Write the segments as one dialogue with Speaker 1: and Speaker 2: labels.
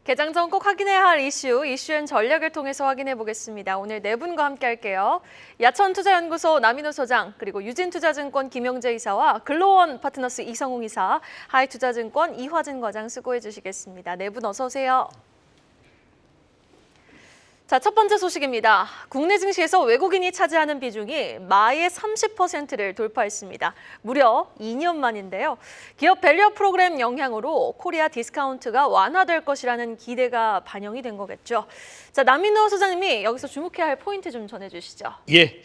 Speaker 1: 개장 전 꼭 확인해야 할 이슈앤 전략을 통해서 확인해 보겠습니다. 오늘 네 분과 함께 할게요. 야천투자연구소 남인호 소장, 그리고 유진투자증권 김영재 이사와 글로원 파트너스 이성웅 이사, 하이투자증권 이화진 과장 수고해 주시겠습니다. 네 분 어서 오세요. 자, 첫 번째 소식입니다. 국내 증시에서 외국인이 차지하는 비중이 마의 30%를 돌파했습니다. 무려 2년 만인데요. 기업 밸류업 프로그램 영향으로 코리아 디스카운트가 완화될 것이라는 기대가 반영이 된 거겠죠. 자, 남인호 소장님이 여기서 주목해야 할 포인트 좀 전해주시죠.
Speaker 2: 예,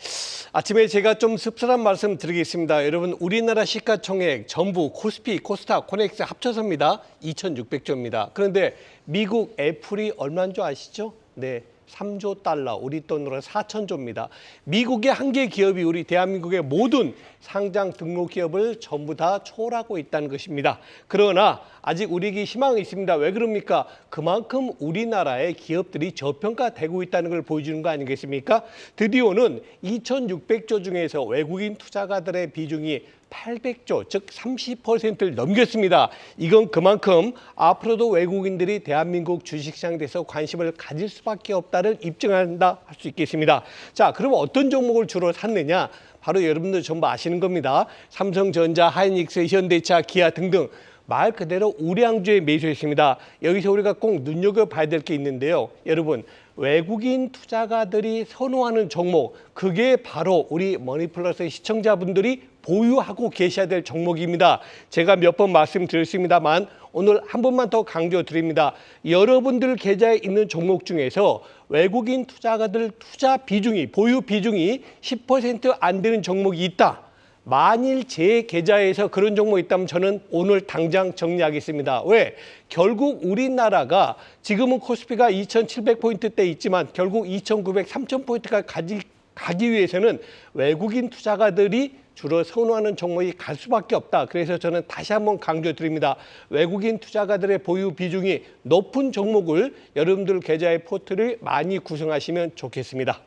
Speaker 2: 아침에 제가 좀 씁쓸한 말씀 드리겠습니다. 여러분, 우리나라 시가총액 전부 코스피, 코스닥, 코넥스 합쳐서입니다. 2,600조입니다. 그런데 미국 애플이 얼마인 줄 아시죠? 네. 3조 달러, 우리 돈으로 4천조입니다. 미국의 한 개 기업이 우리 대한민국의 모든 상장 등록 기업을 전부 다 초월하고 있다는 것입니다. 그러나 아직 우리에게 희망이 있습니다. 왜 그럽니까? 그만큼 우리나라의 기업들이 저평가되고 있다는 걸 보여주는 거 아니겠습니까? 드디어는 2,600조 중에서 외국인 투자가들의 비중이 800조, 즉 30%를 넘겼습니다. 이건 그만큼 앞으로도 외국인들이 대한민국 주식시장에 대해서 관심을 가질 수밖에 없다를 입증한다 할 수 있겠습니다. 자, 그럼 어떤 종목을 주로 샀느냐? 바로 여러분들 전부 아시는 겁니다. 삼성전자, 하이닉스, 현대차, 기아 등등. 말 그대로 우량주에 매수했습니다. 여기서 우리가 꼭 눈여겨봐야 될 게 있는데요. 여러분, 외국인 투자가들이 선호하는 종목, 그게 바로 우리 머니플러스 시청자분들이 보유하고 계셔야 될 종목입니다. 제가 몇 번 말씀드렸습니다만 오늘 한 번만 더 강조드립니다. 여러분들 계좌에 있는 종목 중에서 외국인 투자가들 투자 비중이, 보유 비중이 10% 안 되는 종목이 있다. 만일 제 계좌에서 그런 종목이 있다면 저는 오늘 당장 정리하겠습니다. 왜? 결국 우리나라가 지금은 코스피가 2,700포인트대 있지만 결국 2,900, 3,000포인트까지 가기 위해서는 외국인 투자가들이 주로 선호하는 종목이 갈 수밖에 없다. 그래서 저는 다시 한번 강조드립니다. 외국인 투자가들의 보유 비중이 높은 종목을 여러분들 계좌의 포트를 많이 구성하시면 좋겠습니다.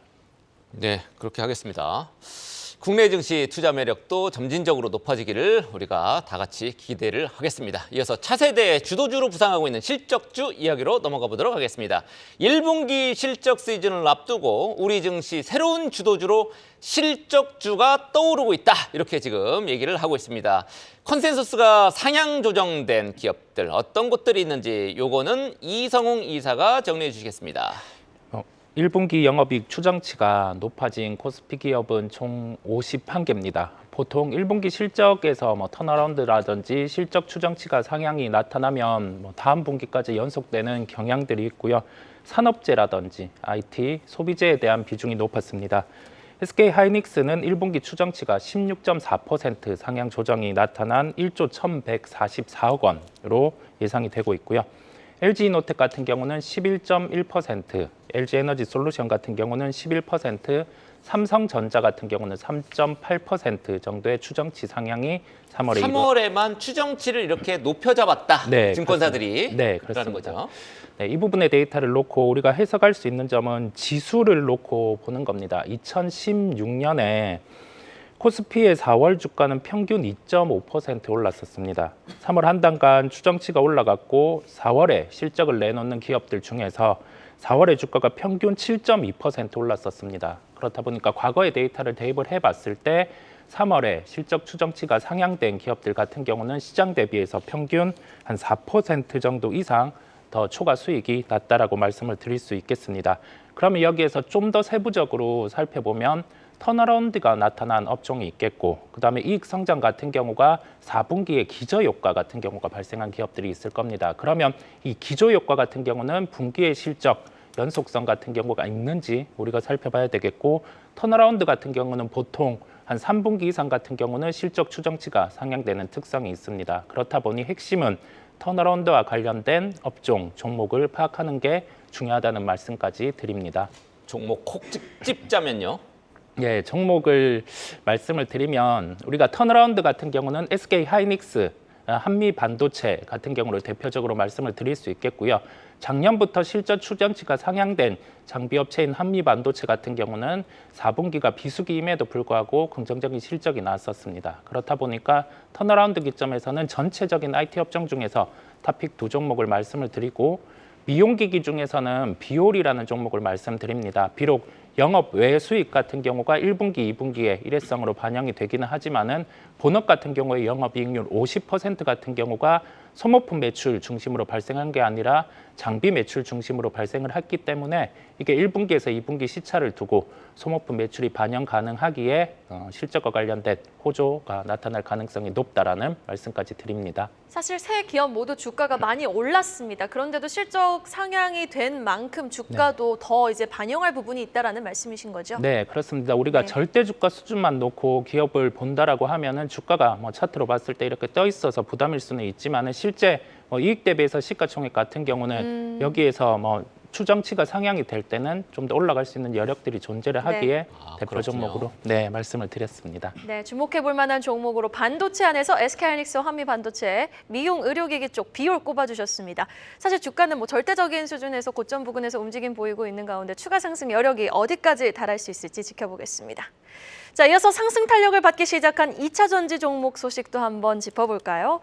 Speaker 3: 네, 그렇게 하겠습니다. 국내 증시 투자 매력도 점진적으로 높아지기를 우리가 다 같이 기대를 하겠습니다. 이어서 차세대 주도주로 부상하고 있는 실적주 이야기로 넘어가 보도록 하겠습니다. 1분기 실적 시즌을 앞두고 우리 증시 새로운 주도주로 실적주가 떠오르고 있다. 이렇게 지금 얘기를 하고 있습니다. 컨센서스가 상향 조정된 기업들 어떤 곳들이 있는지 요거는 이성웅 이사가 정리해 주시겠습니다.
Speaker 4: 1분기 영업이익 추정치가 높아진 코스피 기업은 총 51개입니다. 보통 1분기 실적에서 턴어라운드라든지 실적 추정치가 상향이 나타나면 다음 분기까지 연속되는 경향들이 있고요. 산업재라든지 IT, 소비재에 대한 비중이 높았습니다. SK 하이닉스는 1분기 추정치가 16.4% 상향 조정이 나타난 1조 1,144억 원으로 예상이 되고 있고요. LG이노텍 같은 경우는 11.1%, LG에너지솔루션 같은 경우는 11%, 삼성전자 같은 경우는 3.8% 정도의 추정치 상향이
Speaker 3: 3월에만 추정치를 이렇게 높여 잡았다.
Speaker 4: 네,
Speaker 3: 증권사들이.
Speaker 4: 네,
Speaker 3: 그렇다는
Speaker 4: 그렇습니다.
Speaker 3: 거죠.
Speaker 4: 네, 이 부분의 데이터를 놓고 우리가 해석할 수 있는 점은 지수를 놓고 보는 겁니다. 2016년에 코스피의 4월 주가는 평균 2.5% 올랐었습니다. 3월 한 달간 추정치가 올라갔고 4월에 실적을 내놓는 기업들 중에서 4월의 주가가 평균 7.2% 올랐었습니다. 그렇다 보니까 과거의 데이터를 대입을 해봤을 때 3월에 실적 추정치가 상향된 기업들 같은 경우는 시장 대비해서 평균 한 4% 정도 이상 더 초과 수익이 났다라고 말씀을 드릴 수 있겠습니다. 그러면 여기에서 좀 더 세부적으로 살펴보면 턴어라운드가 나타난 업종이 있겠고 그다음에 이익 성장 같은 경우가 4분기에 기저효과 같은 경우가 발생한 기업들이 있을 겁니다. 그러면 이 기저효과 같은 경우는 분기의 실적 연속성 같은 경우가 있는지 우리가 살펴봐야 되겠고 턴어라운드 같은 경우는 보통 한 3분기 이상 같은 경우는 실적 추정치가 상향되는 특성이 있습니다. 그렇다 보니 핵심은 턴어라운드와 관련된 업종, 종목을 파악하는 게 중요하다는 말씀까지 드립니다.
Speaker 3: 종목 콕 찝자면요.
Speaker 4: 예, 종목을 말씀을 드리면 우리가 턴어라운드 같은 경우는 SK 하이닉스, 한미 반도체 같은 경우를 대표적으로 말씀을 드릴 수 있겠고요. 작년부터 실적 추정치가 상향된 장비업체인 한미 반도체 같은 경우는 4분기가 비수기임에도 불구하고 긍정적인 실적이 나왔었습니다. 그렇다 보니까 턴어라운드 기점에서는 전체적인 IT 업종 중에서 탑픽 두 종목을 말씀을 드리고 미용기기 중에서는 비올이라는 종목을 말씀드립니다. 비록 영업 외 수익 같은 경우가 1분기, 2분기에 일회성으로 반영이 되기는 하지만은 본업 같은 경우에 영업이익률 50% 같은 경우가 소모품 매출 중심으로 발생한 게 아니라 장비 매출 중심으로 발생을 했기 때문에 이게 1분기에서 2분기 시차를 두고 소모품 매출이 반영 가능하기에 실적과 관련된 호조가 나타날 가능성이 높다라는 말씀까지 드립니다.
Speaker 1: 사실 세 기업 모두 주가가 많이 올랐습니다. 그런데도 실적 상향이 된 만큼 주가도 더 이제 반영할 부분이 있다라는 말씀이신 거죠?
Speaker 4: 네, 그렇습니다. 우리가
Speaker 1: 네.
Speaker 4: 절대 주가 수준만 놓고 기업을 본다라고 하면은 주가가 뭐 차트로 봤을 때 이렇게 떠 있어서 부담일 수는 있지만은 실제 이익 대비해서 시가총액 같은 경우는 여기에서 추정치가 상향이 될 때는 좀 더 올라갈 수 있는 여력들이 존재를 하기에 대표
Speaker 3: 그렇군요.
Speaker 4: 종목으로 말씀을 드렸습니다.
Speaker 1: 네, 주목해 볼 만한 종목으로 반도체 안에서 SK하이닉스 한미반도체, 미용 의료기기 쪽 비올 꼽아주셨습니다. 사실 주가는 뭐 절대적인 수준에서 고점 부근에서 움직임 보이고 있는 가운데 추가 상승 여력이 어디까지 달할 수 있을지 지켜보겠습니다. 자, 이어서 상승 탄력을 받기 시작한 2차 전지 종목 소식도 한번 짚어볼까요?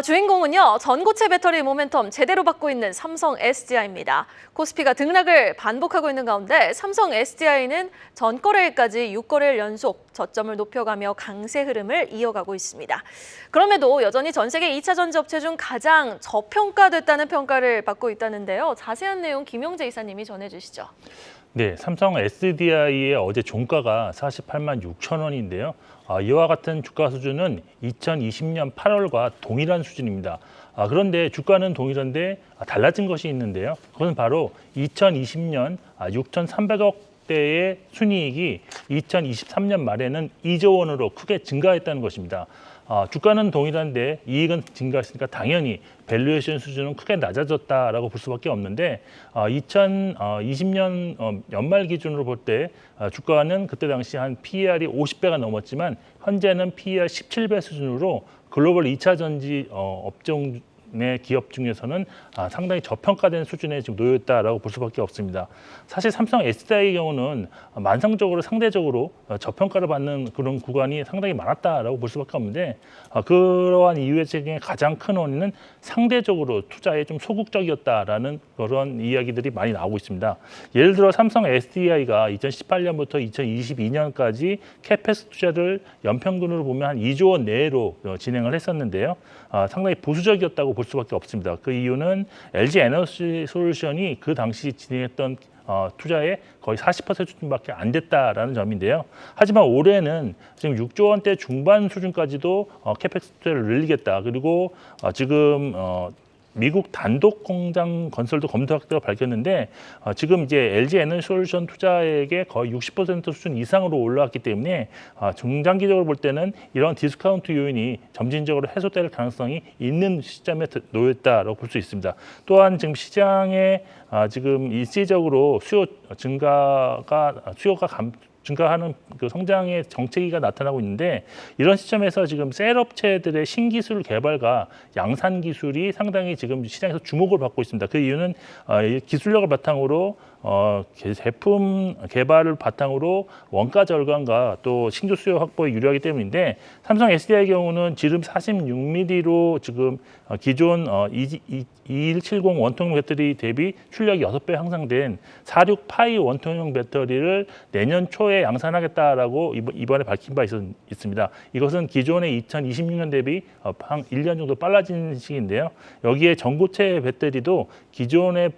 Speaker 1: 주인공은요, 전고체 배터리 모멘텀 제대로 받고 있는 삼성 SDI입니다. 코스피가 등락을 반복하고 있는 가운데 삼성 SDI는 전거래일까지 6거래일 연속 저점을 높여가며 강세 흐름을 이어가고 있습니다. 그럼에도 여전히 전 세계 2차 전지 업체 중 가장 저평가됐다는 평가를 받고 있다는데요. 자세한 내용 김용재 이사님이 전해주시죠.
Speaker 5: 네, 삼성 SDI의 어제 종가가 48만 6천 원인데요. 이와 같은 주가 수준은 2020년 8월과 동일한 수준입니다. 그런데 주가는 동일한데 달라진 것이 있는데요. 그것은 바로 2020년 6,300억 대의 순이익이 2023년 말에는 2조 원으로 크게 증가했다는 것입니다. 주가는 동일한데 이익은 증가했으니까 당연히 밸류에이션 수준은 크게 낮아졌다라고 볼 수밖에 없는데 2020년 연말 기준으로 볼 때 주가는 그때 당시 한 PER이 50배가 넘었지만 현재는 PER 17배 수준으로 글로벌 2차 전지 업종 내 기업 중에서는 상당히 저평가된 수준에 지금 놓여 있다라고 볼 수밖에 없습니다. 사실 삼성 SDI의 경우는 만성적으로 상대적으로 저평가를 받는 그런 구간이 상당히 많았다라고 볼 수밖에 없는데 그러한 이유의 중에 가장 큰 원인은 상대적으로 투자에 좀 소극적이었다라는 그런 이야기들이 많이 나오고 있습니다. 예를 들어 삼성 SDI가 2018년부터 2022년까지 캐pex 투자를 연평균으로 보면 한 2조 원 내로 진행을 했었는데요. 상당히 보수적이었다고 볼 수밖에 없습니다. 그 이유는 LG 에너지 솔루션이 그 당시 진행했던 투자의 거의 40% 수준밖에 안 됐다라는 점인데요. 하지만 올해는 지금 6조 원대 중반 수준까지도 캐펙스 투자를 늘리겠다. 그리고 지금 미국 단독 공장 건설도 검토하겠다고 밝혔는데 지금 이제 LG 에너지 솔루션 투자액의 거의 60% 수준 이상으로 올라왔기 때문에 중장기적으로 볼 때는 이런 디스카운트 요인이 점진적으로 해소될 가능성이 있는 시점에 놓였다라고 볼 수 있습니다. 또한 지금 시장에 지금 일시적으로 증가하는 그 성장의 정체기가 나타나고 있는데 이런 시점에서 지금 셀업체들의 신기술 개발과 양산 기술이 상당히 지금 시장에서 주목을 받고 있습니다. 그 이유는 기술력을 바탕으로 제품 개발을 바탕으로 원가 절감과 또 신규 수요 확보에 유리하기 때문인데 삼성 SDI의 경우는 지름 46mm로 지금 기존 2170 원통형 배터리 대비 출력이 6배 향상된 46 파이 원통형 배터리를 내년 초에 양산하겠다라고 이번에 밝힌 바 있습니다. 이것은 기존의 2026년 대비 한 1년 정도 빨라진 시기인데요. 여기에 전고체 배터리도 기존의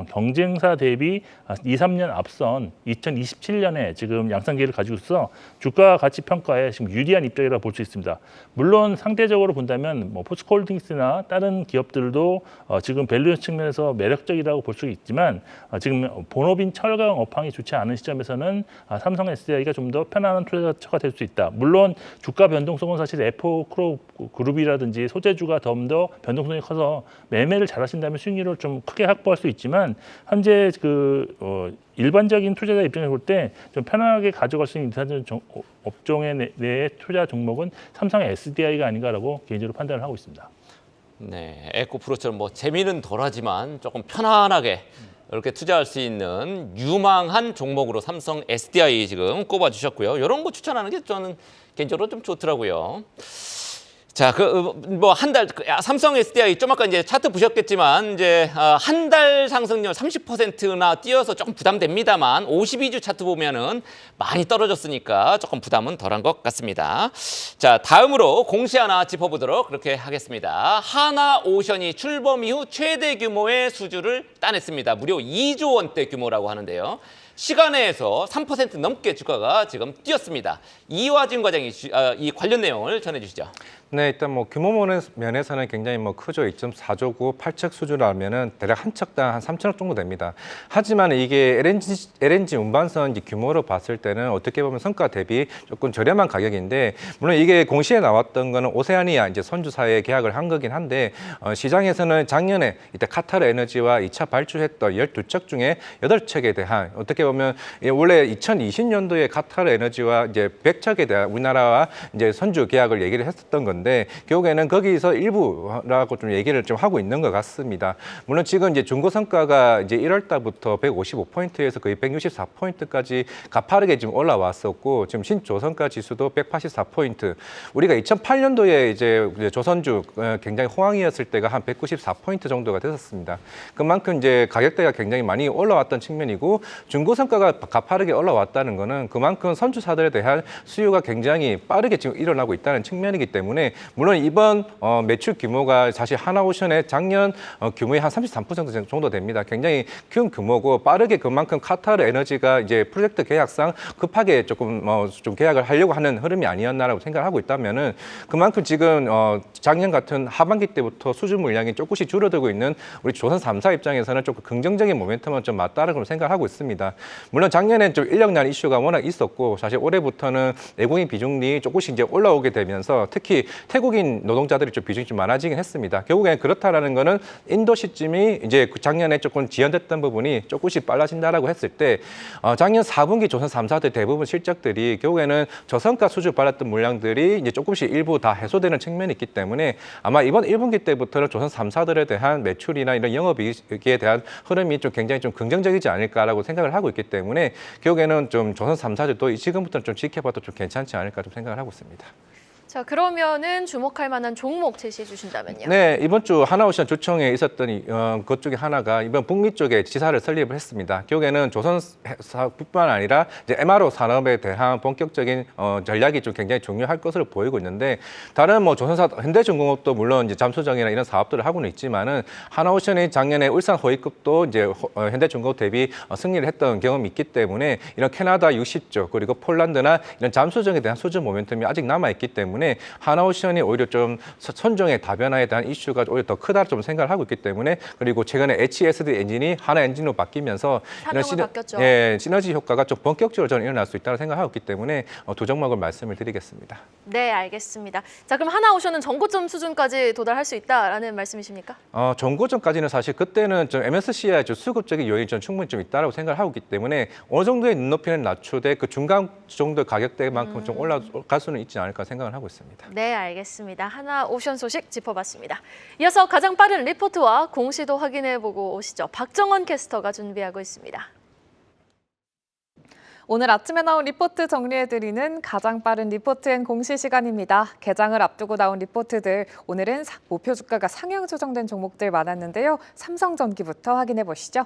Speaker 5: 경쟁사 대비 2, 3년 앞선 2027년에 지금 양산기를 가지고 있어 주가 가치 평가에 지금 유리한 입장이라고 볼 수 있습니다. 물론 상대적으로 본다면 포스코홀딩스나 다른 기업들도 지금 밸류에이션 측면에서 매력적이라고 볼 수 있지만 지금 본업인 철강 업황이 좋지 않은 시점에서는 삼성 SDI가 좀 더 편안한 투자처가 될 수 있다. 물론 주가 변동성은 사실 에포크로 그룹이라든지 소재주가 좀 더 변동성이 커서 매매를 잘하신다면 수익률을 좀 크게 확보할 수 있지만 현재 일반적인 투자자 입장에서 볼 때 좀 편안하게 가져갈 수 있는 업종의 내 투자 종목은 삼성의 SDI가 아닌가라고 개인적으로 판단을 하고 있습니다.
Speaker 3: 네, 에코프로처럼 재미는 덜하지만 조금 편안하게 이렇게 투자할 수 있는 유망한 종목으로 삼성 SDI 지금 꼽아주셨고요. 이런 거 추천하는 게 저는 개인적으로 좀 좋더라고요. 자, 뭐 한 달 삼성 SDI 좀 아까 이제 차트 보셨겠지만 이제 한 달 상승률 30%나 뛰어서 조금 부담됩니다만 52주 차트 보면은 많이 떨어졌으니까 조금 부담은 덜한 것 같습니다. 자, 다음으로 공시 하나 짚어보도록 그렇게 하겠습니다. 하나오션이 출범 이후 최대 규모의 수주를 따냈습니다. 무려 2조 원대 규모라고 하는데요. 시간에서 3% 넘게 주가가 지금 뛰었습니다. 이화진 과장이 이 관련 내용을 전해주시죠.
Speaker 6: 네, 일단 뭐 규모 면에서는 굉장히 뭐 크죠. 2.4조고 8척 수주라면은 대략 한 척당 한 3천억 정도 됩니다. 하지만 이게 LNG 운반선 규모로 봤을 때는 어떻게 보면 성과 대비 조금 저렴한 가격인데, 물론 이게 공시에 나왔던 거는 오세아니아 이제 선주사에 계약을 한 거긴 한데, 시장에서는 작년에 이때 카타르 에너지와 2차 발주했던 12척 중에 8척에 대한, 어떻게 보면 원래 2020년도에 카타르 에너지와 이제 100척에 대한 우리나라와 이제 선주 계약을 얘기를 했었던 건데, 결국에는 거기서 일부라고 좀 얘기를 좀 하고 있는 것 같습니다. 물론 지금 이제 중고 성과가 이제 1월 달부터 155포인트에서 거의 164포인트까지 가파르게 지금 올라왔었고, 지금 신조선가 지수도 184포인트. 우리가 2008년도에 이제 조선주 굉장히 호황이었을 때가 한 194포인트 정도가 됐었습니다. 그만큼 이제 가격대가 굉장히 많이 올라왔던 측면이고, 중고 성과가 가파르게 올라왔다는 거는 그만큼 선주사들에 대한 수요가 굉장히 빠르게 지금 일어나고 있다는 측면이기 때문에, 물론 이번 매출 규모가 사실 하나오션의 작년 규모의 한 33% 정도 됩니다. 굉장히 큰 규모고, 빠르게 그만큼 카타르 에너지가 이제 프로젝트 계약상 급하게 조금 좀 계약을 하려고 하는 흐름이 아니었나라고 생각을 하고 있다면은, 그만큼 지금 작년 같은 하반기 때부터 수주 물량이 조금씩 줄어들고 있는 우리 조선 3사 입장에서는 조금 긍정적인 모멘텀은 좀 맞다라고 생각을 하고 있습니다. 물론 작년에 좀 인력난 이슈가 워낙 있었고, 사실 올해부터는 외국인 비중이 조금씩 이제 올라오게 되면서 특히 태국인 노동자들이 좀 비중이 좀 많아지긴 했습니다. 결국엔 그렇다라는 거는 인도 시점이 이제 작년에 조금 지연됐던 부분이 조금씩 빨라진다라고 했을 때, 작년 4분기 조선 3사들 대부분 실적들이 결국에는 저성과 수주 받았던 물량들이 이제 조금씩 일부 다 해소되는 측면이 있기 때문에, 아마 이번 1분기 때부터는 조선 3사들에 대한 매출이나 이런 영업이익에 대한 흐름이 좀 굉장히 좀 긍정적이지 않을까라고 생각을 하고 있기 때문에, 결국에는 좀 조선 3사들도 지금부터는 좀 지켜봐도 좀 괜찮지 않을까 좀 생각을 하고 있습니다.
Speaker 1: 자, 그러면은 주목할 만한 종목 제시해 주신다면요.
Speaker 6: 네, 이번 주 하나오션 주총에 있었던 것 중에 하나가 이번 북미 쪽에 지사를 설립을 했습니다. 결국에는 조선사뿐만 아니라 이제 MRO 산업에 대한 본격적인 전략이 좀 굉장히 중요할 것으로 보이고 있는데, 다른 뭐 조선사 현대중공업도 물론 이제 잠수정이나 이런 사업들을 하고는 있지만은, 하나오션이 작년에 울산 호위급도 이제 현대중공업 대비 승리를 했던 경험이 있기 때문에, 이런 캐나다 60조 그리고 폴란드나 이런 잠수정에 대한 수주 모멘텀이 아직 남아 있기 때문에 하나오션이 오히려 좀 선종의 다변화에 대한 이슈가 오히려 더 크다 좀 생각을 하고 있기 때문에, 그리고 최근에 HSD 엔진이 하나 엔진으로 바뀌면서 이런
Speaker 1: 바뀌었죠.
Speaker 6: 시너지 효과가 좀 본격적으로 저는 일어날 수 있다고 생각하고 있기 때문에 두 종목을 말씀을 드리겠습니다.
Speaker 1: 네, 알겠습니다. 자, 그럼 하나오션은 전고점 수준까지 도달할 수 있다라는 말씀이십니까?
Speaker 6: 전고점까지는 사실 그때는 좀 MSCI 수급적인 요인이 좀 충분히 좀 있다고 생각을 하고 있기 때문에, 어느 정도의 눈높이는 낮추되 그 중간 정도 가격대만큼 좀 올라갈 수는 있지 않을까 생각을 하고 있습니다.
Speaker 1: 네, 알겠습니다. 하나오션 소식 짚어봤습니다. 이어서 가장 빠른 리포트와 공시도 확인해보고 오시죠. 박정원 캐스터가 준비하고 있습니다.
Speaker 7: 오늘 아침에 나온 리포트 정리해드리는 가장 빠른 리포트 앤 공시 시간입니다. 개장을 앞두고 나온 리포트들, 오늘은 목표 주가가 상향 조정된 종목들 많았는데요. 삼성전기부터 확인해 보시죠.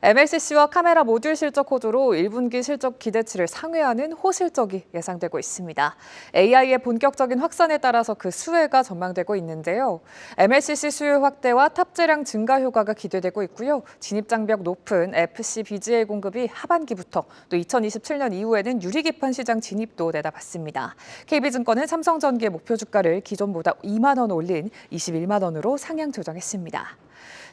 Speaker 7: MLCC와 카메라 모듈 실적 호조로 1분기 실적 기대치를 상회하는 호실적이 예상되고 있습니다. AI의 본격적인 확산에 따라서 그 수혜가 전망되고 있는데요. MLCC 수요 확대와 탑재량 증가 효과가 기대되고 있고요. 진입장벽 높은 FC, BGA 공급이 하반기부터, 또 2027년 이후에는 유리기판 시장 진입도 내다봤습니다. KB증권은 삼성전기의 목표 주가를 기존보다 2만 원 올린 21만 원으로 상향 조정했습니다.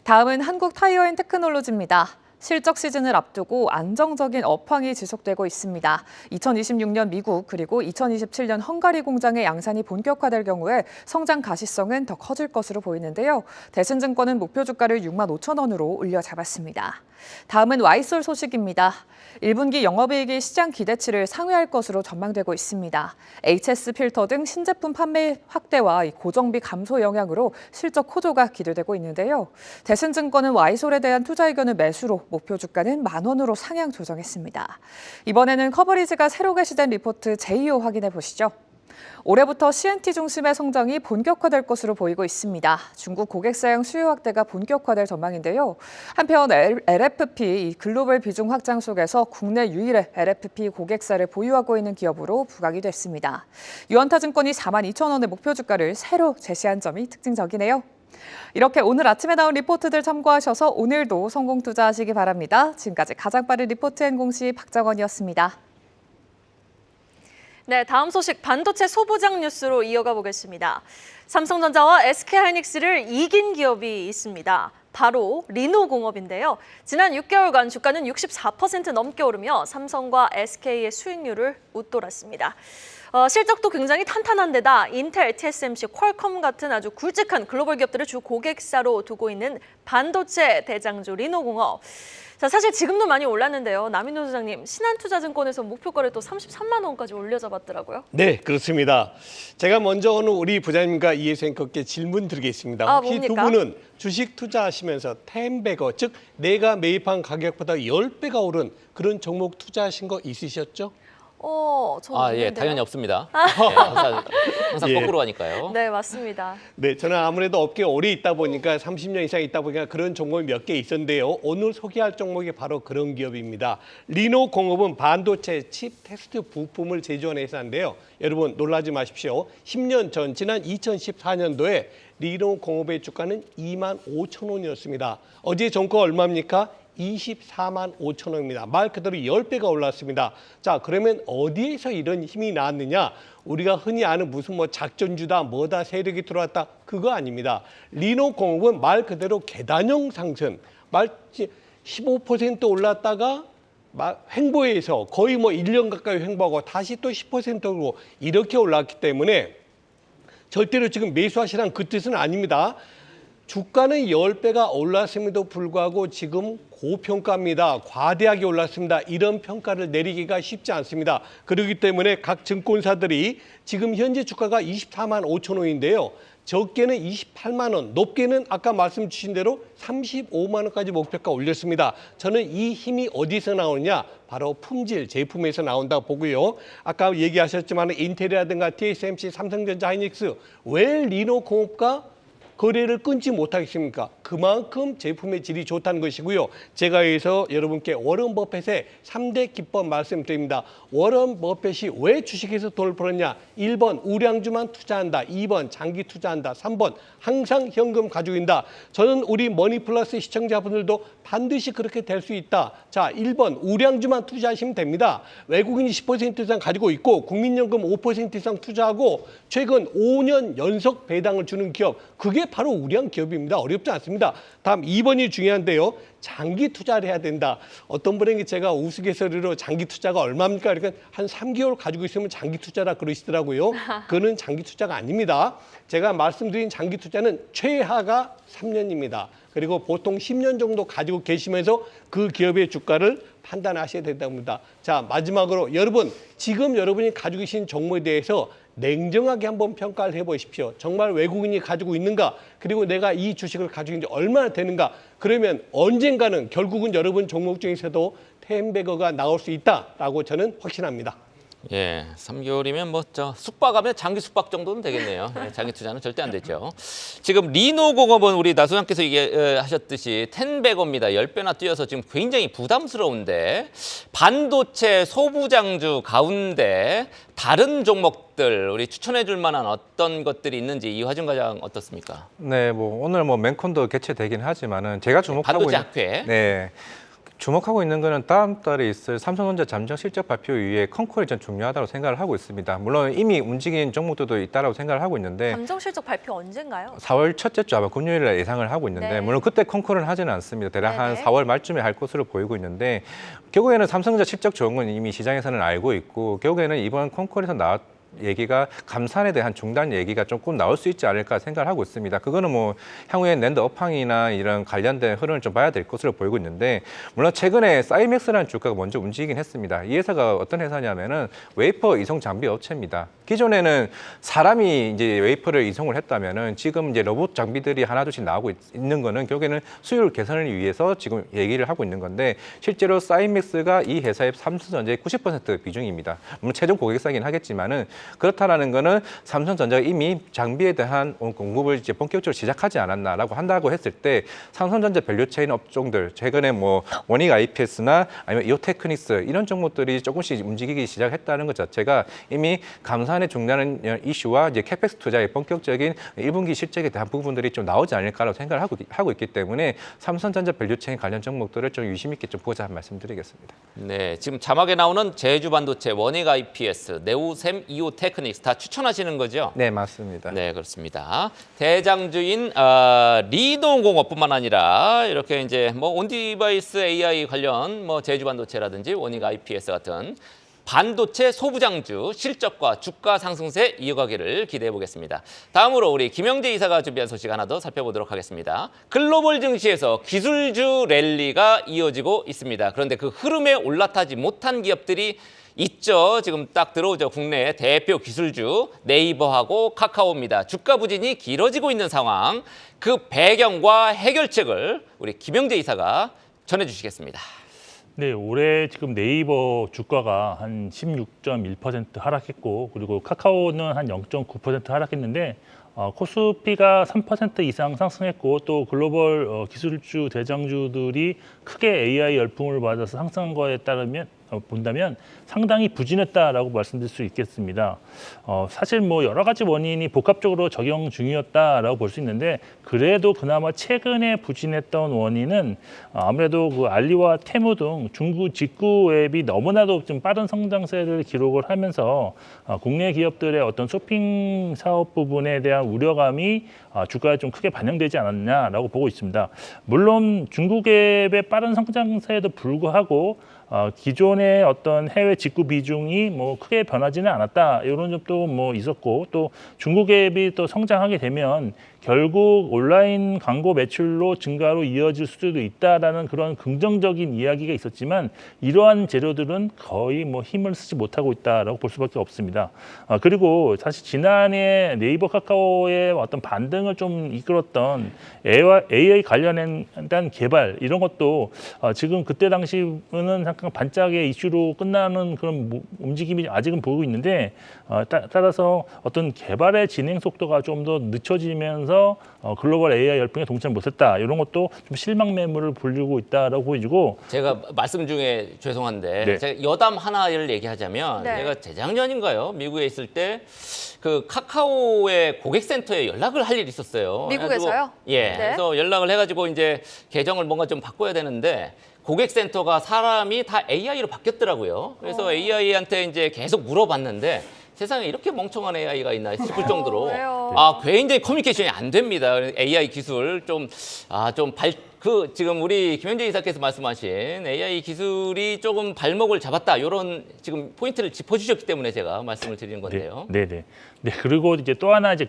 Speaker 7: 다음은 한국타이어앤테크놀로지입니다. 실적 시즌을 앞두고 안정적인 업황이 지속되고 있습니다. 2026년 미국 그리고 2027년 헝가리 공장의 양산이 본격화될 경우에 성장 가시성은 더 커질 것으로 보이는데요. 대신증권은 목표 주가를 6만 5천 원으로 올려 잡았습니다. 다음은 와이솔 소식입니다. 1분기 영업이익이 시장 기대치를 상회할 것으로 전망되고 있습니다. HS 필터 등 신제품 판매 확대와 고정비 감소 영향으로 실적 호조가 기대되고 있는데요. 대신증권은 와이솔에 대한 투자 의견을 매수로 목표 주가는 1만 원으로 상향 조정했습니다. 이번에는 커버리지가 새로 게시된 리포트 제이오 확인해 보시죠. 올해부터 CNT 중심의 성장이 본격화될 것으로 보이고 있습니다. 중국 고객사양 수요 확대가 본격화될 전망인데요. 한편 LFP 글로벌 비중 확장 속에서 국내 유일의 LFP 고객사를 보유하고 있는 기업으로 부각이 됐습니다. 유한타증권이 42,000원의 목표 주가를 새로 제시한 점이 특징적이네요. 이렇게 오늘 아침에 나온 리포트들 참고하셔서 오늘도 성공 투자하시기 바랍니다. 지금까지 가장 빠른 리포트앤공시 박정원이었습니다.
Speaker 1: 네, 다음 소식 반도체 소부장 뉴스로 이어가 보겠습니다. 삼성전자와 SK하이닉스를 이긴 기업이 있습니다. 바로 리노공업인데요. 지난 6개월간 주가는 64% 넘게 오르며 삼성과 SK의 수익률을 웃돌았습니다. 실적도 굉장히 탄탄한 데다 인텔, TSMC, 퀄컴 같은 아주 굵직한 글로벌 기업들을 주 고객사로 두고 있는 반도체 대장주 리노공업. 자, 사실 지금도 많이 올랐는데요. 남인호 소장님, 신한투자증권에서 목표가를 또 33만 원까지 올려잡았더라고요.
Speaker 2: 네, 그렇습니다. 제가 먼저 오늘 우리 부장님과 이해생님께 질문 드리겠습니다. 혹시
Speaker 1: 뭡니까?
Speaker 2: 두 분은 주식 투자하시면서 10배거, 즉 내가 매입한 가격보다 10배가 오른 그런 종목 투자하신 거 있으셨죠?
Speaker 1: 저는
Speaker 3: 아, 예,
Speaker 1: 없는데요.
Speaker 3: 당연히 없습니다. 예, 항상
Speaker 2: 예.
Speaker 3: 거꾸로 하니까요.
Speaker 1: 네, 맞습니다.
Speaker 2: 네, 저는 아무래도 업계에 오래 있다 보니까 30년 이상 있다 보니까 그런 종목이 몇 개 있었는데요. 오늘 소개할 종목이 바로 그런 기업입니다. 리노공업은 반도체 칩 테스트 부품을 제조하는 회사인데요. 여러분 놀라지 마십시오. 10년 전 지난 2014년도에 리노공업의 주가는 25,000원이었습니다. 어제 종가 얼마입니까? 24만 5천 원입니다. 말 그대로 10배가 올랐습니다. 자, 그러면 어디에서 이런 힘이 나왔느냐? 우리가 흔히 아는 무슨 뭐 작전주다, 뭐다, 세력이 들어왔다. 그거 아닙니다. 리노공업은 말 그대로 계단형 상승. 15% 올랐다가 횡보해서 거의 뭐 1년 가까이 횡보하고 다시 또 10%로 이렇게 올랐기 때문에 절대로 지금 매수하시라는 그 뜻은 아닙니다. 주가는 10배가 올랐음에도 불구하고 지금 고평가입니다. 과대하게 올랐습니다. 이런 평가를 내리기가 쉽지 않습니다. 그렇기 때문에 각 증권사들이 지금 현재 주가가 24만 5천 원인데요. 적게는 28만 원, 높게는 아까 말씀 주신 대로 35만 원까지 목표가 올렸습니다. 저는 이 힘이 어디서 나오느냐? 바로 품질, 제품에서 나온다고 보고요. 아까 얘기하셨지만 인텔이라든가 TSMC, 삼성전자, 하이닉스 왜 리노공업과 거래를 끊지 못하겠습니까? 그만큼 제품의 질이 좋다는 것이고요. 제가 여기서 여러분께 워런 버핏의 3대 기법 말씀드립니다. 워런 버핏이 왜 주식에서 돈을 벌었냐? 1번 우량주만 투자한다. 2번 장기 투자한다. 3번 항상 현금 가지고 있다. 저는 우리 머니플러스 시청자분들도 반드시 그렇게 될 수 있다. 자, 1번 우량주만 투자하시면 됩니다. 외국인이 10% 이상 가지고 있고 국민연금 5% 이상 투자하고 최근 5년 연속 배당을 주는 기업. 그게 바로 우량 기업입니다. 어렵지 않습니다. 다음 2번이 중요한데요. 장기 투자를 해야 된다. 어떤 분에게 제가 우스갯소리로 장기 투자가 얼마입니까? 그러니까 한 3개월 가지고 있으면 장기 투자라 그러시더라고요. 그거는 장기 투자가 아닙니다. 제가 말씀드린 장기 투자는 최하가 3년입니다. 그리고 보통 10년 정도 가지고 계시면서 그 기업의 주가를 판단하셔야 된답니다. 자, 마지막으로 여러분, 지금 여러분이 가지고 계신 종목에 대해서 냉정하게 한번 평가를 해보십시오. 정말 외국인이 가지고 있는가? 그리고 내가 이 주식을 가지고 있는 지 얼마나 되는가? 그러면 언젠가는 결국은 여러분 종목 중에서도 10배거가 나올 수 있다라고 저는 확신합니다.
Speaker 3: 예, 3개월이면 뭐 숙박하면 장기 숙박 정도는 되겠네요. 예, 장기 투자는 절대 안 되죠. 지금 리노공업은 우리 나 소장께서 얘기하셨듯이 10배거입니다. 10배나 뛰어서 지금 굉장히 부담스러운데 반도체 소부장주 가운데 다른 종목들 우리 추천해 줄 만한 어떤 것들이 있는지 이화준 과장 어떻습니까?
Speaker 6: 네, 뭐 오늘 뭐 맹콘도 개최되긴 하지만은 제가 주목하고
Speaker 3: 반도체
Speaker 6: 있는
Speaker 3: 학회.
Speaker 6: 네. 주목하고 있는 거는 다음 달에 있을 삼성전자 잠정 실적 발표 이후에 컨콜이 좀 중요하다고 생각을 하고 있습니다. 물론 이미 움직인 종목들도 있다고 생각을 하고 있는데
Speaker 1: 잠정 실적 발표 언젠가요?
Speaker 6: 4월 첫째 주 아마 금요일에 예상을 하고 있는데
Speaker 1: 네.
Speaker 6: 물론 그때 컨콜은 하지는 않습니다. 대략 한
Speaker 1: 네네.
Speaker 6: 4월 말쯤에 할 것으로 보이고 있는데 결국에는 삼성전자 실적 좋은 건 이미 시장에서는 알고 있고 결국에는 이번 컨콜에서 나왔 얘기가 감산에 대한 중단 얘기가 조금 나올 수 있지 않을까 생각을 하고 있습니다. 그거는 뭐 향후에 낸드 업황이나 이런 관련된 흐름을 좀 봐야 될 것으로 보이고 있는데 물론 최근에 사이맥스라는 주가가 먼저 움직이긴 했습니다. 이 회사가 어떤 회사냐면은 웨이퍼 이송 장비 업체입니다. 기존에는 사람이 이제 웨이퍼를 이송을 했다면은 지금 이제 로봇 장비들이 하나둘씩 나오고 있는 거는 결국에는 수율 개선을 위해서 지금 얘기를 하고 있는 건데 실제로 사이맥스가 이 회사의 삼성전자의 90% 비중입니다. 물론 최종 고객사이긴 하겠지만은 그렇다라는 거는 삼성전자가 이미 장비에 대한 공급을 이제 본격적으로 시작하지 않았나라고 한다고 했을 때 삼성전자 밸류체인 업종들 최근에 뭐 원익 IPS나 아니면 이오테크닉스 이런 종목들이 조금씩 움직이기 시작했다는 것 자체가 이미 감산에 중단하는 이슈와 이제 캐펙스 투자의 본격적인 1분기 실적에 대한 부분들이 좀 나오지 않을까라고 생각을 하고 있기 때문에 삼성전자 밸류체인 관련 종목들을 좀 유심 있게 좀 보자 말씀드리겠습니다.
Speaker 3: 네, 지금 자막에 나오는 제주반도체, 원익 IPS, 네오셈, 이오테크닉스 다 추천하시는 거죠?
Speaker 6: 네, 맞습니다.
Speaker 3: 네, 그렇습니다. 대장주인 리노공업뿐만 아니라 이렇게 이제 뭐 온디바이스 AI 관련 뭐 제주반도체라든지 원익 IPS 같은 반도체 소부장주 실적과 주가 상승세 이어가기를 기대해 보겠습니다. 다음으로 우리 김영재 이사가 준비한 소식 하나 더 살펴보도록 하겠습니다. 글로벌 증시에서 기술주 랠리가 이어지고 있습니다. 그런데 그 흐름에 올라타지 못한 기업들이 있죠. 지금 딱 들어오죠. 국내 대표 기술주 네이버하고 카카오입니다. 주가 부진이 길어지고 있는 상황. 그 배경과 해결책을 우리 김영재 이사가 전해주시겠습니다.
Speaker 5: 네, 올해 지금 네이버 주가가 한 16.1% 하락했고 그리고 카카오는 한 0.9% 하락했는데 코스피가 3% 이상 상승했고 또 글로벌 기술주 대장주들이 크게 AI 열풍을 받아서 상승한 거에 따르면 본다면 상당히 부진했다라고 말씀드릴 수 있겠습니다. 사실 뭐 여러 가지 원인이 복합적으로 적용 중이었다라고 볼 수 있는데 그래도 그나마 최근에 부진했던 원인은 아무래도 그 알리와 테무 등 중국 직구 앱이 너무나도 좀 빠른 성장세를 기록을 하면서 국내 기업들의 어떤 쇼핑 사업 부분에 대한 우려감이 주가에 좀 크게 반영되지 않았냐라고 보고 있습니다. 물론 중국 앱의 빠른 성장세에도 불구하고 기존의 어떤 해외 직구 비중이 뭐 크게 변하지는 않았다 이런 점도 뭐 있었고 또 중국 앱이 또 성장하게 되면 결국 온라인 광고 매출로 증가로 이어질 수도 있다라는 그런 긍정적인 이야기가 있었지만 이러한 재료들은 거의 뭐 힘을 쓰지 못하고 있다라고 볼 수밖에 없습니다. 그리고 사실 지난해 네이버 카카오의 어떤 반등을 좀 이끌었던 AI 관련한 개발 이런 것도 지금 그때 당시는 잠깐 반짝의 이슈로 끝나는 그런 움직임이 아직은 보이고 있는데 따라서 어떤 개발의 진행 속도가 좀 더 늦춰지면서 글로벌 AI 열풍에 동참 못했다 이런 것도 좀 실망 매물을 불리고 있다라고 보여지고
Speaker 3: 제가 말씀 중에 죄송한데
Speaker 5: 네.
Speaker 3: 제가 여담 하나를 얘기하자면
Speaker 1: 네.
Speaker 3: 제가 재작년인가요? 미국에 있을 때 그 카카오의 고객센터에 연락을 할 일이 있었어요.
Speaker 1: 미국에서요?
Speaker 3: 그래가지고, 예.
Speaker 1: 네.
Speaker 3: 그래서 연락을 해가지고 이제 계정을 뭔가 좀 바꿔야 되는데 고객센터가 사람이 다 AI로 바뀌었더라고요. 그래서 AI한테 이제 계속 물어봤는데 세상에 이렇게 멍청한 AI가 있나 싶을 정도로
Speaker 1: 왜요?
Speaker 3: 굉장히 커뮤니케이션이 안 됩니다. AI 기술 지금 우리 김영재 이사께서 말씀하신 AI 기술이 조금 발목을 잡았다 이런 지금 포인트를 짚어주셨기 때문에 제가 말씀을 드리는 건데요.
Speaker 5: 네. 그리고 이제 또 하나 이제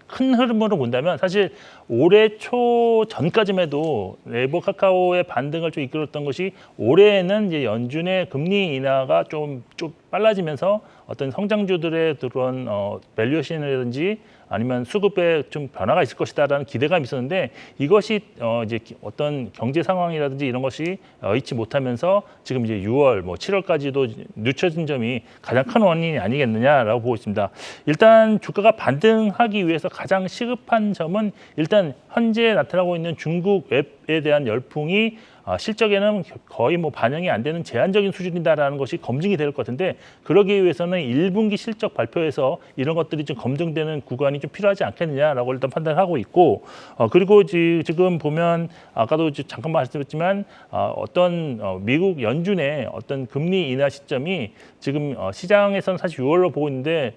Speaker 5: 큰 흐름으로 본다면 사실 올해 초 전까지만 해도 네이버 카카오의 반등을 좀 이끌었던 것이 올해에는 이제 연준의 금리 인하가 좀 빨라지면서 어떤 성장주들의 그런 밸류에이션이라든지 아니면 수급에 좀 변화가 있을 것이다라는 기대감이 있었는데 이것이 이제 어떤 경제 상황이라든지 이런 것이 여의치 못하면서 지금 이제 6월, 뭐 7월까지도 늦춰진 점이 가장 큰 원인이 아니겠느냐라고 보고 있습니다. 일단 주가가 반등하기 위해서 가장 시급한 점은 일단 현재 나타나고 있는 중국 웹에 대한 열풍이 실적에는 거의 뭐 반영이 안 되는 제한적인 수준이다라는 것이 검증이 될 것 같은데 그러기 위해서는 1분기 실적 발표에서 이런 것들이 좀 검증되는 구간이 좀 필요하지 않겠느냐라고 일단 판단하고 있고 그리고 지금 보면 아까도 잠깐 말씀드렸지만 어떤 미국 연준의 어떤 금리 인하 시점이 지금 시장에서는 사실 6월로 보고 있는데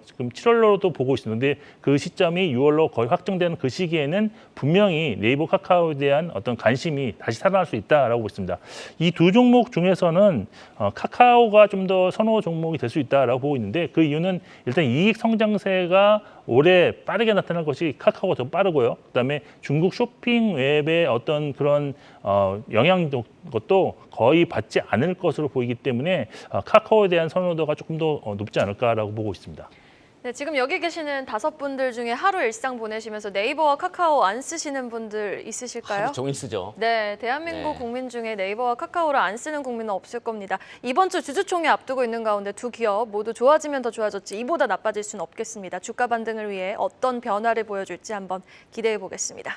Speaker 5: 지금 7월로도 보고 있는데 그 시점이 6월로 거의 확정되는 그 시기에는 분명히 네이버 카카오에 대한 어떤 관심이 다시 살아날 수 있다라고 보겠습니다. 이 두 종목 중에서는 카카오가 좀 더 선호 종목이 될 수 있다라고 보고 있는데 그 이유는 일단 이익 성장세가 올해 빠르게 나타날 것이 카카오가 더 빠르고요. 그다음에 중국 쇼핑 웹의 어떤 그런 영향 것도 거의 받지 않을 것으로 보이기 때문에 카카오에 대한 선호도가 조금 더 높지 않을까라고 보고 있습니다.
Speaker 1: 네, 지금 여기 계시는 5분들 중에 하루 일상 보내시면서 네이버와 카카오 안 쓰시는 분들 있으실까요?
Speaker 3: 하루 종일 쓰죠.
Speaker 1: 네, 대한민국
Speaker 3: 네.
Speaker 1: 국민 중에 네이버와 카카오를 안 쓰는 국민은 없을 겁니다. 이번 주 주주총회 앞두고 있는 가운데 두 기업 모두 좋아지면 더 좋아졌지 이보다 나빠질 수는 없겠습니다. 주가 반등을 위해 어떤 변화를 보여줄지 한번 기대해 보겠습니다.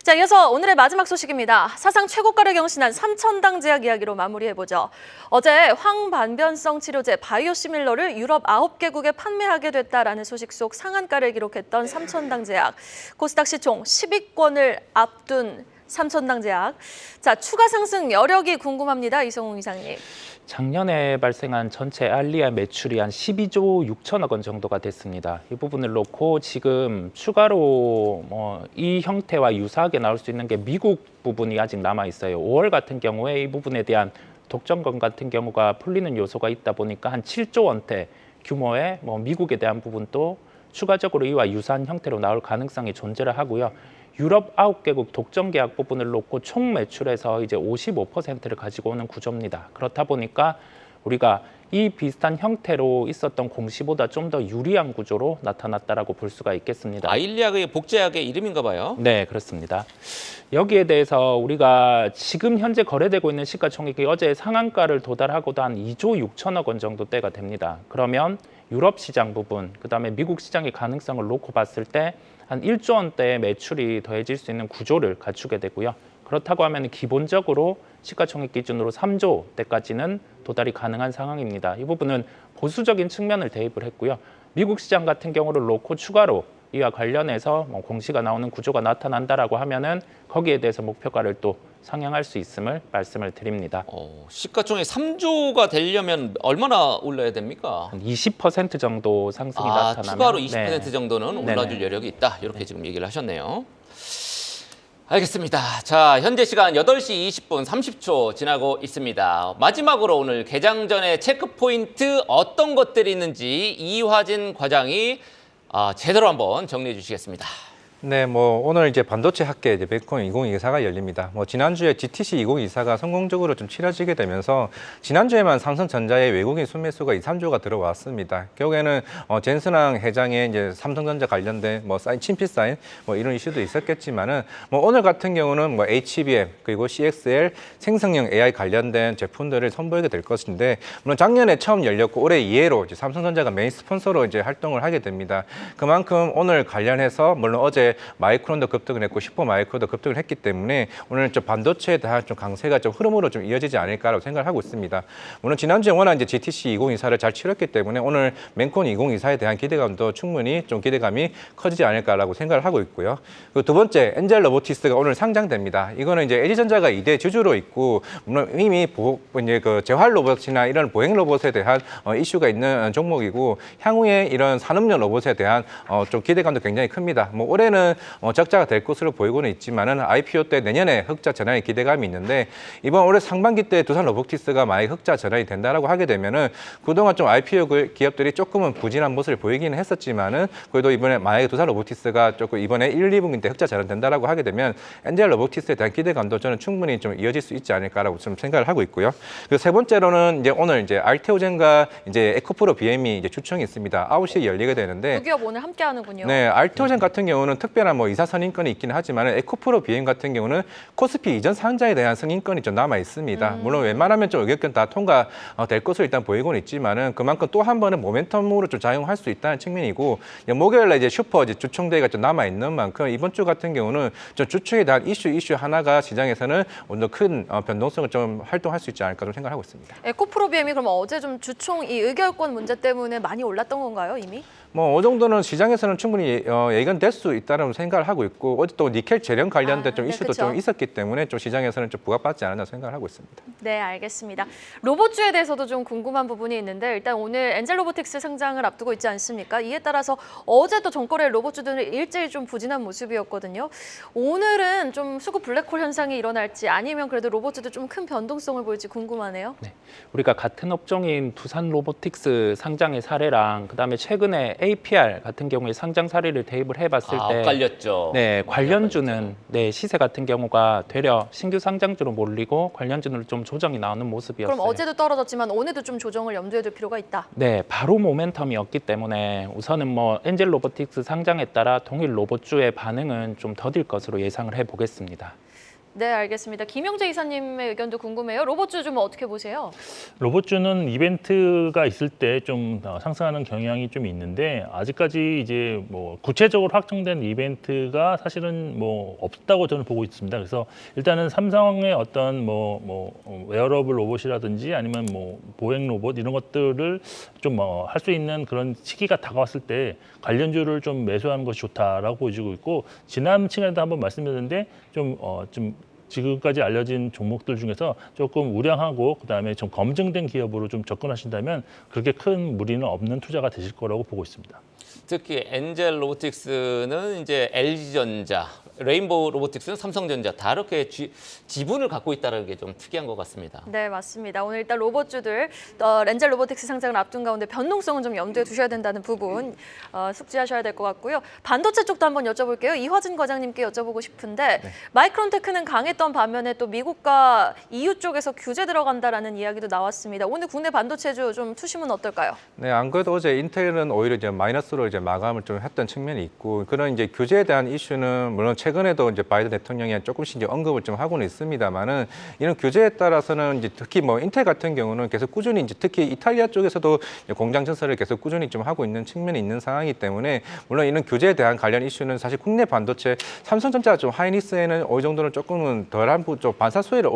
Speaker 1: 자, 이어서 오늘의 마지막 소식입니다. 사상 최고가를 경신한 삼천당 제약 이야기로 마무리해보죠. 어제 황반변성 치료제 바이오시밀러를 유럽 9개국에 판매하게 됐다라는 소식 속 상한가를 기록했던 삼천당 제약. 코스닥 시총 10위권을 앞둔 삼천당 제약. 자, 추가 상승 여력이 궁금합니다. 이성웅 이사님.
Speaker 4: 작년에 발생한 전체 알리아 매출이 한 12조 6천억 원 정도가 됐습니다. 이 부분을 놓고 지금 추가로 이 형태와 유사하게 나올 수 있는 게 미국 부분이 아직 남아 있어요. 5월 같은 경우에 이 부분에 대한 독점권 같은 경우가 풀리는 요소가 있다 보니까 한 7조 원대 규모의 미국에 대한 부분도 추가적으로 이와 유사한 형태로 나올 가능성이 존재를 하고요. 유럽 9개국 독점 계약 부분을 놓고 총 매출에서 이제 55%를 가지고 오는 구조입니다. 그렇다 보니까 우리가 이 비슷한 형태로 있었던 공시보다 좀 더 유리한 구조로 나타났다라고 볼 수가 있겠습니다.
Speaker 3: 아일리아의 복제약의 이름인가 봐요.
Speaker 4: 네, 그렇습니다. 여기에 대해서 우리가 지금 현재 거래되고 있는 시가총액이 어제 상한가를 도달하고도 한 2조 6천억 원 정도대가 됩니다. 그러면 유럽 시장 부분, 그다음에 미국 시장의 가능성을 놓고 봤을 때 한 1조 원대의 매출이 더해질 수 있는 구조를 갖추게 되고요. 그렇다고 하면 기본적으로 시가총액 기준으로 3조대까지는 도달이 가능한 상황입니다. 이 부분은 보수적인 측면을 대입을 했고요. 미국 시장 같은 경우를 놓고 추가로 이와 관련해서 공시가 나오는 구조가 나타난다라고 하면은 거기에 대해서 목표가를 또 상향할 수 있음을 말씀을 드립니다.
Speaker 3: 시가총액 3조가 되려면 얼마나 올라야 됩니까?
Speaker 4: 한 20% 정도 상승이 나타나면
Speaker 3: 추가로 20% 정도는
Speaker 4: 네네.
Speaker 3: 올라줄 여력이 있다. 이렇게 지금 얘기를 하셨네요. 알겠습니다. 자, 현재 시간 8시 20분 30초 지나고 있습니다. 마지막으로 오늘 개장 전에 체크 포인트 어떤 것들이 있는지 이화진 과장이 제대로 한번 정리해 주시겠습니다.
Speaker 6: 네, 오늘 이제 반도체 학계 이제 벤콘 2024가 열립니다. 지난주에 GTC 2024가 성공적으로 좀 치러지게 되면서 지난주에만 삼성전자의 외국인 순매수가 2, 3조가 들어왔습니다. 결국에는 젠슨왕 회장의 이제 삼성전자 관련된 친필 사인 이런 이슈도 있었겠지만은 오늘 같은 경우는 HBM 그리고 CXL 생성형 AI 관련된 제품들을 선보이게 될 것인데 물론 작년에 처음 열렸고 올해 이해로 이제 삼성전자가 메인 스폰서로 이제 활동을 하게 됩니다. 그만큼 오늘 관련해서 물론 어제 마이크론도 급등을 했고 슈퍼마이크론도 급등을 했기 때문에 오늘 좀 반도체에 대한 좀 강세가 좀 흐름으로 좀 이어지지 않을까라고 생각을 하고 있습니다. 물론 지난주에 워낙 이제 GTC 2024를 잘 치렀기 때문에 오늘 멘콘 2024에 대한 기대감도 충분히 좀 기대감이 커지지 않을까라고 생각을 하고 있고요. 그리고 두 번째 엔젤 로보티스가 오늘 상장됩니다. 이거는 이제 LG전자가 2대 주주로 있고 물론 이미 이제 그 재활 로봇이나 이런 보행 로봇에 대한 이슈가 있는 종목이고 향후에 이런 산업용 로봇에 대한 좀 기대감도 굉장히 큽니다. 올해는 적자가 될 것으로 보이고는 있지만은 IPO 때 내년에 흑자 전환의 기대감이 있는데 이번 올해 상반기 때 두산 로보틱스가 만약 흑자 전환이 된다라고 하게 되면은 그동안 좀 IPO 기업들이 조금은 부진한 모습을 보이기는 했었지만은 그래도 이번에 만약에 두산 로보틱스가 조금 이번에 1, 2분기 때 흑자 전환된다라고 하게 되면 엔젤 로보틱스에 대한 기대감도 저는 충분히 좀 이어질 수 있지 않을까라고 좀 생각을 하고 있고요. 그리고 세 번째로는 이제 오늘 이제 알테오젠과 이제 에코프로 BM이 이제 주총이 있습니다. 9시에 열리게 되는데
Speaker 1: 두 기업 오늘 함께 하는군요.
Speaker 6: 네, 알테오젠 같은 경우는 특별한 이사 선임권이 있긴 하지만 에코프로 BM 같은 경우는 코스피 이전 상장에 대한 승인권이 좀 남아 있습니다. 물론 웬만하면 좀 의결권 다 통과될 것으로 일단 보이고는 있지만은 그만큼 또 한 번은 모멘텀으로 좀 작용할 수 있다는 측면이고 목요일에 이제 슈퍼 이제 주총대회가 좀 남아 있는 만큼 이번 주 같은 경우는 좀 주총에 대한 이슈 하나가 시장에서는 오늘 큰 변동성을 좀 활동할 수 있지 않을까 좀 생각하고 있습니다.
Speaker 1: 에코프로비엠이 그럼 어제 좀 주총 이 의결권 문제 때문에 많이 올랐던 건가요, 이미?
Speaker 6: 어느 정도는 시장에서는 충분히 예견될 수 있다는 생각을 하고 있고 어제 또 니켈 재련 관련된 좀
Speaker 1: 네,
Speaker 6: 이슈도
Speaker 1: 그쵸.
Speaker 6: 좀 있었기 때문에 좀 시장에서는 좀 부각받지 않았나 생각을 하고 있습니다.
Speaker 1: 네, 알겠습니다. 로봇주에 대해서도 좀 궁금한 부분이 있는데 일단 오늘 엔젤 로보틱스 상장을 앞두고 있지 않습니까? 이에 따라서 어제도 전거래 로봇주들은 일제히 좀 부진한 모습이었거든요. 오늘은 좀 수급 블랙홀 현상이 일어날지 아니면 그래도 로봇주도 좀 큰 변동성을 보일지 궁금하네요.
Speaker 4: 우리가 같은 업종인 두산 로보틱스 상장의 사례랑 그다음에 최근에 APR 같은 경우에 상장 사례를 대입을 해봤을 때
Speaker 3: 엇갈렸죠.
Speaker 4: 네, 관련주는 네, 시세 같은 경우가 되려 신규 상장주로 몰리고 관련주는 좀 조정이 나오는 모습이었어요.
Speaker 1: 그럼 어제도 떨어졌지만 오늘도 좀 조정을 염두에 둘 필요가 있다.
Speaker 4: 네, 바로 모멘텀이 없기 때문에 우선은 뭐 엔젤 로보틱스 상장에 따라 동일 로봇주의 반응은 좀 더딜 것으로 예상을 해보겠습니다.
Speaker 1: 네, 알겠습니다. 김영재 이사님의 의견도 궁금해요. 로봇주 좀 어떻게 보세요?
Speaker 5: 로봇주는 이벤트가 있을 때 좀 상승하는 경향이 좀 있는데 아직까지 이제 뭐 구체적으로 확정된 이벤트가 사실은 뭐 없다고 저는 보고 있습니다. 그래서 일단은 삼성의 어떤 웨어러블 로봇이라든지 아니면 뭐 보행 로봇 이런 것들을 좀 할 수 있는 그런 시기가 다가왔을 때 관련주를 좀 매수하는 것이 좋다라고 보여지고 있고 지난 시간에도 한번 말씀드렸는데 좀 지금까지 알려진 종목들 중에서 조금 우량하고 그다음에 좀 검증된 기업으로 좀 접근하신다면 그렇게 큰 무리는 없는 투자가 되실 거라고 보고 있습니다.
Speaker 3: 특히 엔젤 로보틱스는 이제 LG전자, 레인보우 로보틱스는 삼성전자 다 이렇게 지분을 갖고 있다는 게 좀 특이한 것 같습니다.
Speaker 1: 네, 맞습니다. 오늘 일단 로봇주들 엔젤 로보틱스 상장을 앞둔 가운데 변동성은 좀 염두에 두셔야 된다는 부분 숙지하셔야 될 것 같고요. 반도체 쪽도 한번 여쭤볼게요. 이화진 과장님께 여쭤보고 싶은데 마이크론 테크는 강했던 반면에 또 미국과 EU 쪽에서 규제 들어간다라는 이야기도 나왔습니다. 오늘 국내 반도체주 좀 투심은 어떨까요?
Speaker 6: 네, 안 그래도 어제 인텔은 오히려 이제 마이너스로 이제 마감을 좀 했던 측면이 있고 그런 이제 규제에 대한 이슈는 물론 최근에도 이제 바이든 대통령이 조금씩 이제 언급을 좀 하고는 있습니다만은 이런 규제에 따라서는 이제 특히 뭐 인텔 같은 경우는 계속 꾸준히 이제 특히 이탈리아 쪽에서도 공장 증설을 계속 꾸준히 좀 하고 있는 측면이 있는 상황이기 때문에 물론 이런 규제에 대한 관련 이슈는 사실 국내 반도체 삼성전자 좀 하이닉스에는 어느 정도는 조금은 덜한 좀 반사 수혜를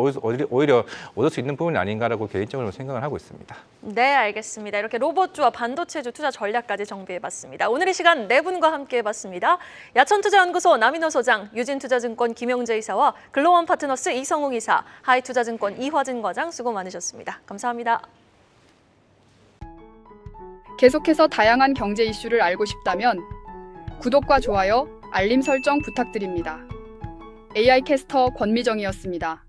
Speaker 6: 오히려 얻을 수 있는 부분이 아닌가라고 개인적으로 생각을 하고 있습니다.
Speaker 1: 네, 알겠습니다. 이렇게 로봇주와 반도체주 투자 전략까지 정비해봤습니다. 오늘 이 시간 네 분과 함께해봤습니다. 야천투자연구소 남인호 소장, 유진투자증권 김영재 이사와 글로원 파트너스 이성웅 이사, 하이투자증권 이화진 과장 수고 많으셨습니다. 감사합니다.
Speaker 8: 계속해서 다양한 경제 이슈를 알고 싶다면 구독과 좋아요, 알림 설정 부탁드립니다. AI 캐스터 권미정이었습니다.